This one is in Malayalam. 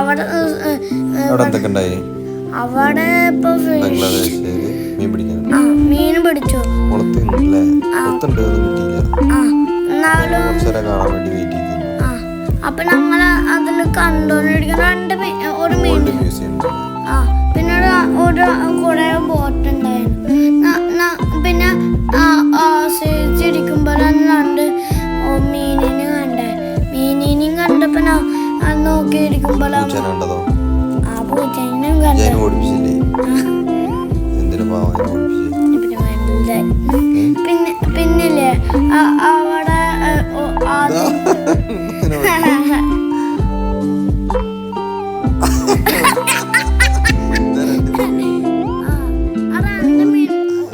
അവിടെ അവിടെ ഇപ്പൊ മീൻ പിടിച്ചു. അപ്പൊ ഞങ്ങള് അതിൽ കണ്ടോണ്ടിരിക്കുന്ന ഒരു മീൻ. പിന്നെ ഒരു കുറെ ബോട്ട് ഉണ്ടായിരുന്നു.